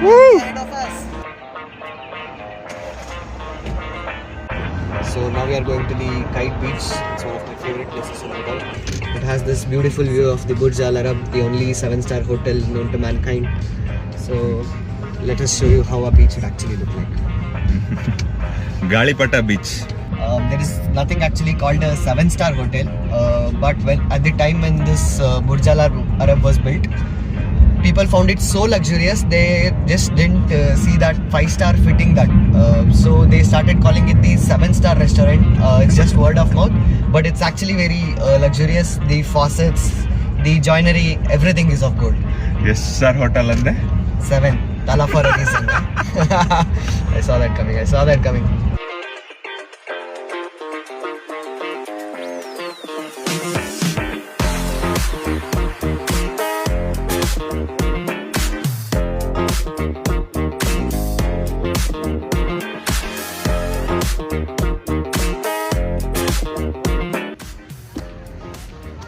Ahead of us. So now we are going to the Kite Beach. It's one of my favorite places in Mumbai. It has this beautiful view of the Burj Al Arab, the only 7-star hotel known to mankind. So let us show you how a beach would actually look like. Galipata Beach. There is nothing actually called a 7-star hotel, but at the time when this Burj Al Arab was built, people found it so luxurious they just didn't see that 5-star fitting that. So they started calling it the 7-star restaurant. It's just word of mouth, but it's actually very luxurious. The faucets, the joinery, everything is of gold. Yes, sir. Hotel ande 7. Tala for a reason. I saw that coming.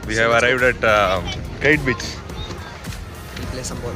We have arrived at Kite Beach. We'll play some ball.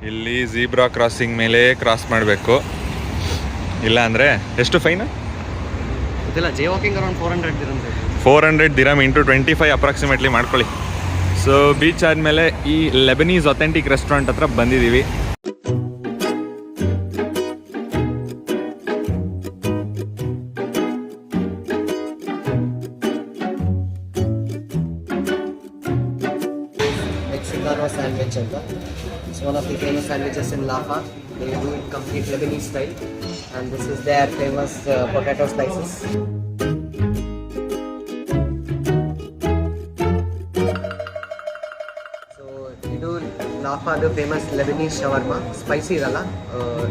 ಇಲ್ಲಿ zebra crossing ಮೇಲೆ cross ಮಾಡಬೇಕು, ಇಲ್ಲ ಅಂದರೆ ಎಷ್ಟು fine? ಇದೆಲ್ಲ jaywalking around 400 dirham. 400 dirham into 25 approximately ಮಾಡ್ಕೊಳ್ಳಿ. So beach ಆದಮೇಲೆ ಈ ಲೆಬನೀಸ್ ಅಥೆಂಟಿಕ್ ರೆಸ್ಟೋರೆಂಟ್ ಹತ್ರ ಬಂದಿದ್ದೀವಿ. Mexicano sandwich ಅಂತ. It's one of the famous sandwiches in Lafa. They do it complete Lebanese style, and this is their famous potato slices. So ಇದು ಲಾಫಾದ famous Lebanese shawarma. Spicy ಇರಲ್ಲ,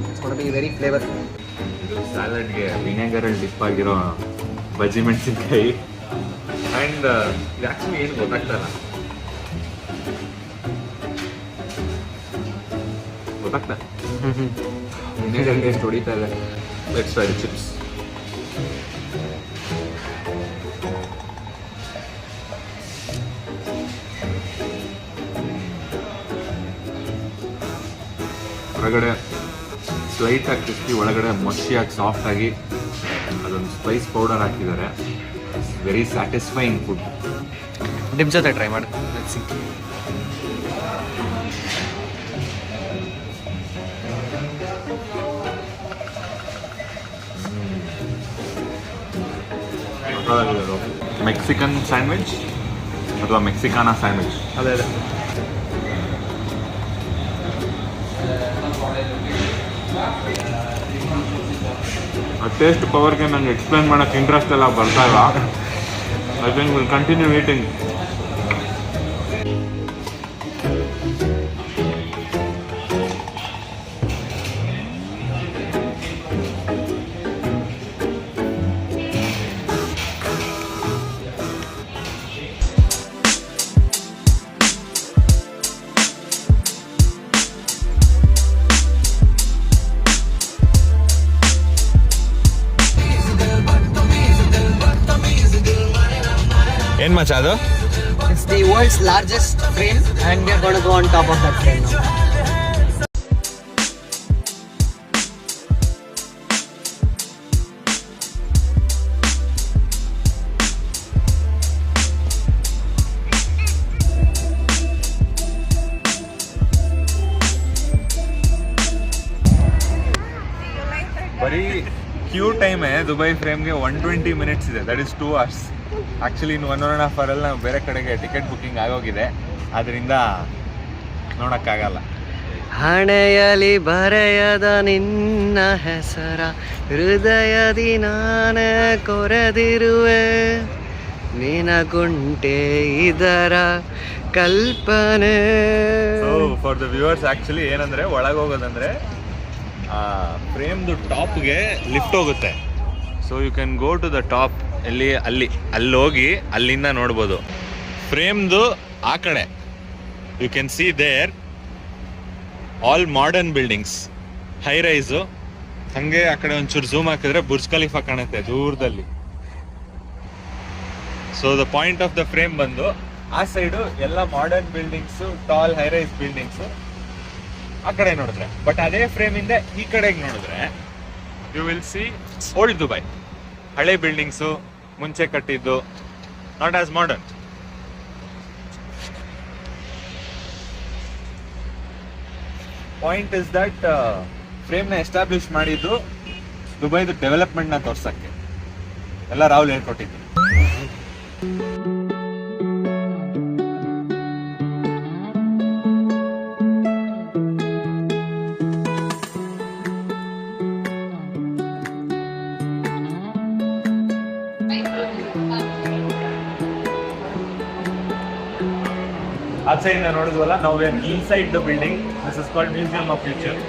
it's gonna be very flavourful. ಇದು ಸ್ಯಾಲಡ್ಗೆ ವಿನೆಗರಲ್ಲಿ drip ಆಗಿರೋ ಬಜ್ಜಿ ಮೆಣಸಿನ್ಕಾಯಿ. And ಇದು actually ಏನು ಗೊತ್ತಾಗ್ತಾಯಿಲ್ಲ, vinegar taste ಹೊಡಿತಾ ಇದೆ. Let's try the chips. ಹೊರಗಡೆ ಸ್ಲೈಟಾಗಿ ಕ್ರಿಸ್ಪಿ, ಒಳಗಡೆ ಮಶಿಯಾಗಿ ಸಾಫ್ಟಾಗಿ ಅದೊಂದು ಸ್ಪೈಸ್ ಪೌಡರ್ ಹಾಕಿದ್ದಾರೆ. It's very satisfying food. Dip ಜೊತೆ ಟ್ರೈ ಮಾಡಿ. Let's see. ಮೆಕ್ಸಿಕನ್ ಸ್ಯಾಂಡ್ವಿಚ್ ಅಥವಾ ಮೆಕ್ಸಿಕಾನಾ ಸ್ಯಾಂಡ್ವಿಚ್? ಅದೇ ಟೇಸ್ಟ್ ಪವರ್ಗೆ ನಂಗೆ ಎಕ್ಸ್ಪ್ಲೇನ್ ಮಾಡೋಕ್ಕೆ ಇಂಟ್ರೆಸ್ಟ್ ಎಲ್ಲ ಬರ್ತಾ ಇಲ್ಲ. I think will continue eating. ಏನು ಮಚ್ಚ ಅದು? It's the world's largest crane, and we are going to go on top of that crane now. ಕಡಿಮೆ ದುಬೈ ಫ್ರೇಮ್ಗೆ 120 ಮಿನಿಟ್ಸ್ ಇದೆ, ದಟ್ ಇಸ್ 2 hours. ಆ್ಯಕ್ಚುಲಿ ಇನ್ನು 1.5 hour ನಾವು ಬೇರೆ ಕಡೆಗೆ ಟಿಕೆಟ್ ಬುಕ್ಕಿಂಗ್ ಆಗೋಗಿದೆ, ಅದರಿಂದ ನೋಡೋಕ್ಕಾಗಲ್ಲ. ಹಣೆಯಲಿ ಬರೆಯದ ನಿನ್ನ ಹೆಸರ ಹೃದಯದಿ ನಾನೇ ಕೊರೆದಿರುವೆ, ನಿನಗುಂಟೆ ಇದರ ಕಲ್ಪನೆ. ಫಾರ್ ದ ವ್ಯೂವರ್ಸ್ ಆ್ಯಕ್ಚುಲಿ ಏನಂದರೆ ಒಳಗೋಗೋದಂದರೆ ಫ್ರೇಮ್ದು ಟಾಪ್ಗೆ ಲಿಫ್ಟ್ ಹೋಗುತ್ತೆ. So you can go to the top. ಅಲ್ಲಿ ಹೋಗಿ ಅಲ್ಲಿಂದ ನೋಡ್ಬೋದು ಫ್ರೇಮ್ದು ಆ ಕಡೆ. You can see there all modern buildings, high rise. ಹಾಗೆ ಆ ಕಡೆ ಒಂಚೂರು ಝೂಮ್ ಹಾಕಿದ್ರೆ ಬುರ್ಜ್ ಖಲೀಫಾ ಕಾಣುತ್ತೆ ದೂರದಲ್ಲಿ. So the point of the frame ಬಂದು ಆ ಸೈಡು ಎಲ್ಲ modern buildings, tall high rise buildings ಆ ಕಡೆ ನೋಡಿದ್ರೆ. ಬಟ್ ಅದೇ ಫ್ರೇಮ್ ಇಂದ ಈ ಕಡೆಗೆ ನೋಡಿದ್ರೆ you will see old Dubai, ಹಳೆ ಬಿಲ್ಡಿಂಗ್ಸು, ಮುಂಚೆ ಕಟ್ಟಿದ್ದು, not as modern. Point is that ಫ್ರೇಮ್ನ ಎಸ್ಟಾಬ್ಲಿಷ್ ಮಾಡಿದ್ದು ದುಬೈದು ಡೆವಲಪ್ಮೆಂಟ್ನ ತೋರ್ಸಕ್ಕೆ. ಎಲ್ಲ ರಾಹುಲ್ ಹೇಳ್ಕೊಟ್ಟಿದ್ದು. outside ಇಂದ ನೋಡಿದ್ವಲ್ಲ, ನಾವು inside the building. This is called museum of future.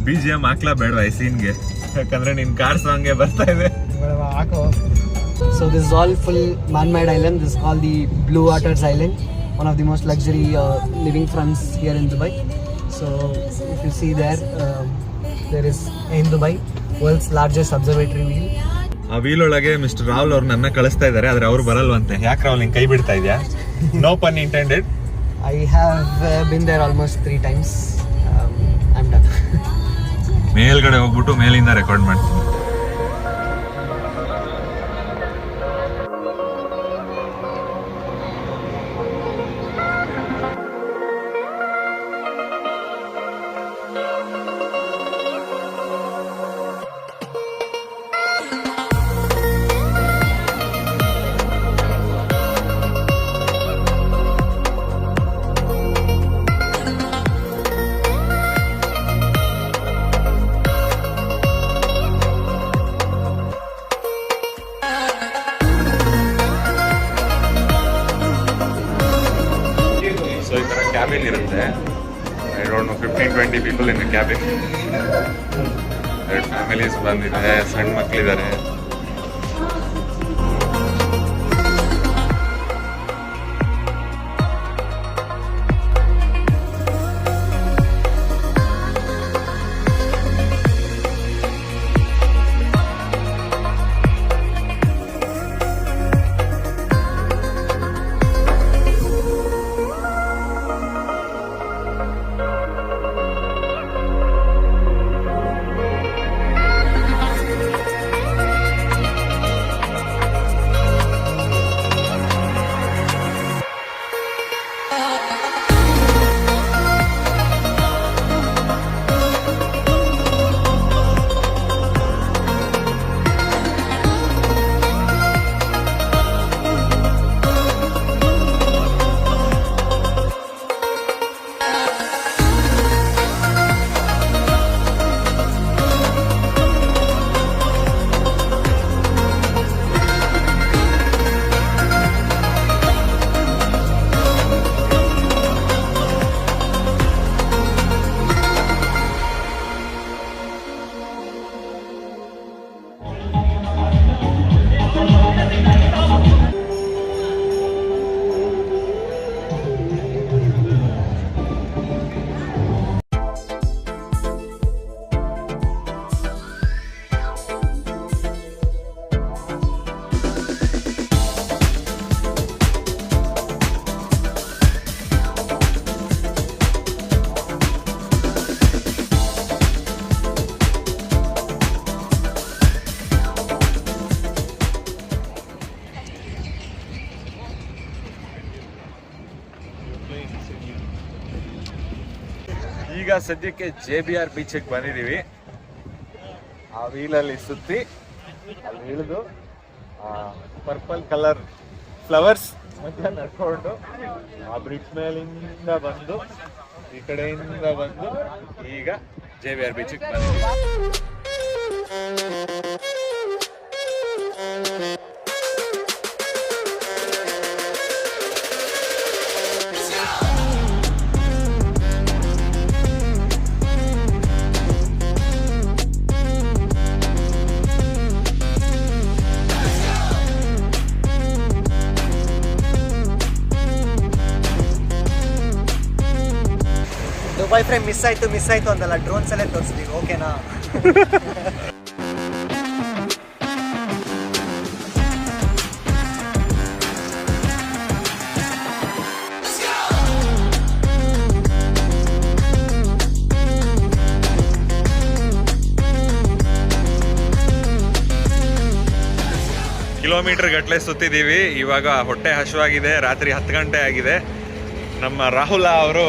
BGM ಹಾಕ್ಲಾ ಬೇಡವಾ ಈ ಸೀನ್ಗೆ? ಯಾಕಂದ್ರೆ ನಿನ್ ಕಾರ್ ಸಾಂಗ್ಗೆ ಬರ್ತಾ ಇದೆ. So this is all full man-made island. This is called the Blue Waters Island, one of the most luxury living fronts here in Dubai. So if you see there is in Dubai world's largest observatory wheel. ಆ wheel ಒಳಗೆ mister Rahul ಅವ್ರು ನನ್ನ ಕಳಿಸ್ತಾ ಇದ್ದಾರೆ, ಆದ್ರೆ ಅವ್ರು ಬರಲ್ವಂತೆ. ಯಾಕೆ ರಾಹುಲ್ ನಿಂಗೆ ಕೈ ಬಿಡ್ತಾ ಇದೆಯಾ? No pun intended. I have been there almost 3 times. I'm done. ಮೇಲ್ಗಡೆ ಹೋಗ್ಬಿಟ್ಟು ಮೇಲಿಂದ ರೆಕಾರ್ಡ್ ಮಾಡ್ತೀನಿ. ಸೊ ಈ ಥರ ಕ್ಯಾಬಿನ್ ಇರುತ್ತೆ. I don't know 15-20 people in cabin. 2 families ಬಂದಿದೆ, ಸಣ್ಣ ಮಕ್ಕಳಿದ್ದಾರೆ. ಈಗ ಸದ್ಯಕ್ಕೆ JBR ಬೀಚಿಗೆ ಬಂದಿದ್ದೀವಿ. ಆ ವೀಲಲ್ಲಿ ಸುತ್ತಿ ಅಲ್ಲಿ ಇಳಿದು ಪರ್ಪಲ್ ಕಲರ್ ಫ್ಲವರ್ಸ್ ಮಧ್ಯ ನಡ್ಕೊಂಡು ಆ ಬ್ರಿಡ್ಜ್ ಮೇಲಿಂದ ಬಂದು ಈ ಕಡೆಯಿಂದ ಬಂದು ಈಗ JBR ಬೀಚಿಗೆ ಬಂದಿದ್ದೀವಿ. ದುಬೈ ಫ್ರೇಮ್ ಮಿಸ್ ಆಯ್ತು ಅಂದಲ್ಲ, ಡ್ರೋನ್ಸ್ ಅಲ್ಲೇ ತೋರಿಸ್ತೀವಿ, ಓಕೆನಾ? ಕಿಲೋಮೀಟರ್ ಗಟ್ಟಲೆ ಸುತ್ತಿದ್ದೀವಿ. ಇವಾಗ ಹೊಟ್ಟೆ ಹಸಿವಾಗಿದೆ, ರಾತ್ರಿ 10 ಗಂಟೆ ಆಗಿದೆ. ನಮ್ಮ ರಾಹುಲ ಅವರು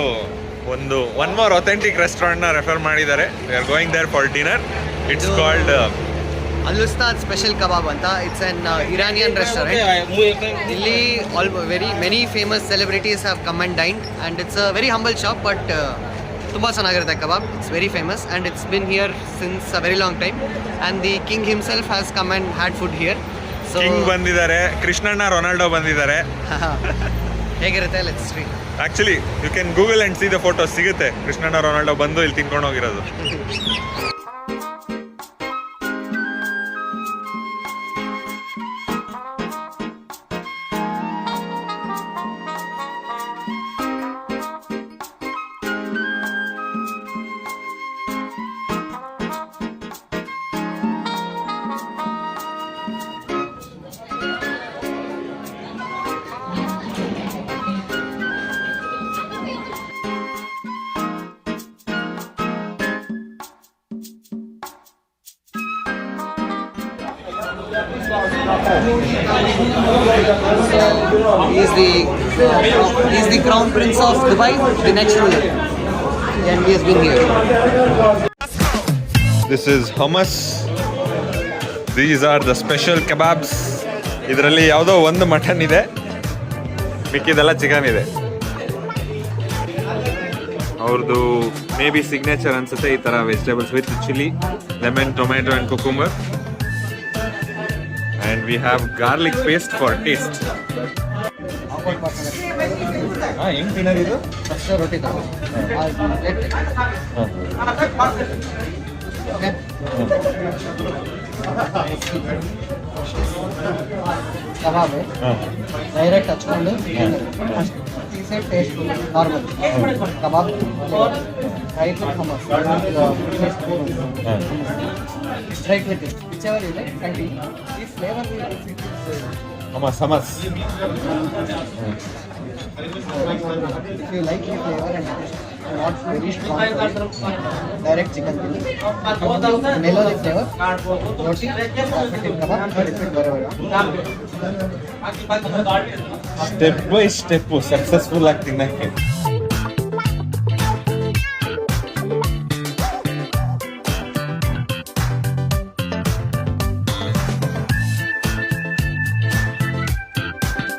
ಒಂದು ಒನ್ ಮೋರ್ ಅಥೆಂಟಿಕ್ ರೆಸ್ಟೋರೆಂಟ್ನ ರೆಫರ್ ಮಾಡಿದ್ದಾರೆ. We are going there for dinner. It's called Al Ustad special kebab ಅಂತ. It's an Iranian restaurant. ಇಲ್ಲಿ very many famous celebrities have come and dined and it's a very humble shop, but ತುಂಬ ಚೆನ್ನಾಗಿರುತ್ತೆ kebab. It's very famous and it's been here since a very long time and the king himself has come and had food here. So king ಬಂದಿದ್ದಾರೆ, Krishnanna Ronaldo ಬಂದಿದ್ದಾರೆ. ಹೇಗಿರುತ್ತೆ let's see. Actually you can Google and see the photo, ಸಿಗುತ್ತೆ ಕೃಷ್ಣಣ್ಣ Ronaldo ಬಂದು ಇಲ್ಲಿ ತಿನ್ಕೊಂಡು ಹೋಗಿರೋದು. He is the crown prince of Dubai, the next ruler, and he has been here. This is hummus. These are the special kebabs. ಇದರಲ್ಲಿ ಯಾವುದೋ ಒಂದು mutton ಇದೆ, ಮಿಕ್ಕಿದೆಲ್ಲ ಚಿಕನ್ ಇದೆ. ಅವ್ರದ್ದು ಮೇ ಬಿ ಸಿಗ್ನೇಚರ್ ಅನ್ಸುತ್ತೆ ಈ ಥರ vegetables with chilli, lemon, tomato and cucumber. And we have garlic paste for taste. ಹೆಂಗ್ ತಿನ್ನೋದಿದು? ಫಸ್ಟ್ ರೊಟ್ಟಿ ತಗೋ. ಕಬಾಬ್ ಡೈರೆಕ್ಟ್ ಹಚ್ಕೊಂಡು ಪೀಸೆ taste normal kebab right with hummus right with it whichever you like continue. This flavor will fit hummus. If you like the flavor and not very strong direct chicken chilli, melodic flavor, roti, fit in kebab, fit wherever. Step by step successful acting like it.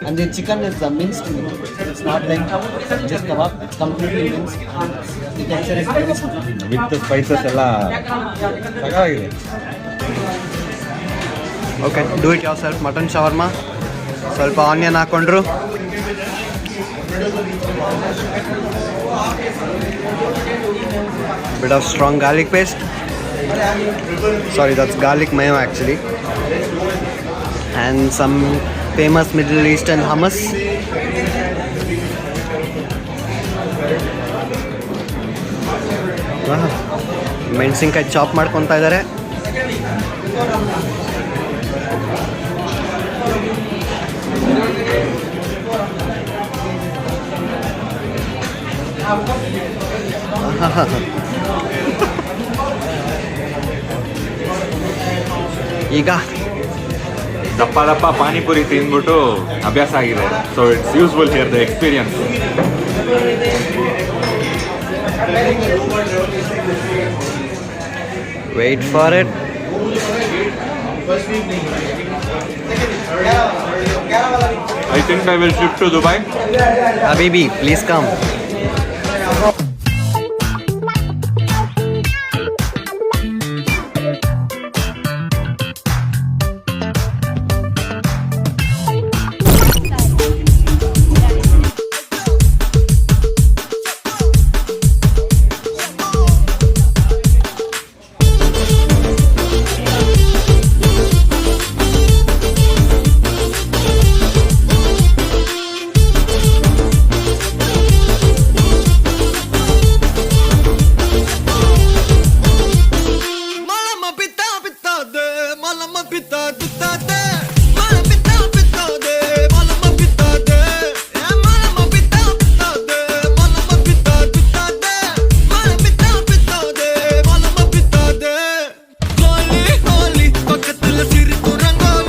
And the chicken is minced meat. It's not like just kebab. It's completely minced. The texture is very smooth. With the spices ಎಲ್ಲ ಚೆನ್ನಾಗಿದೆ. Okay, do it yourself. Mutton shawarma. ಸ್ವಲ್ಪ onion ಹಾಕೊಂಡ್ರು. Bit of strong garlic paste. Sorry, that's garlic mayo actually. And some famous Middle Eastern hummus. ಮೆಣಸಿನ್ಕಾಯಿ chop ಮಾಡ್ಕೊತಾ ಇದ್ದಾರೆ. ಈಗ ದಪ್ಪ ದಪ್ಪ ಪಾನಿಪುರಿ ತಿಂದ್ಬಿಟ್ಟು ಅಭ್ಯಾಸ ಆಗಿದೆ. So it's useful here the experience. Wait for it. I think I will shift to Dubai. Habibi, please come. Malama pita de, malama pita de.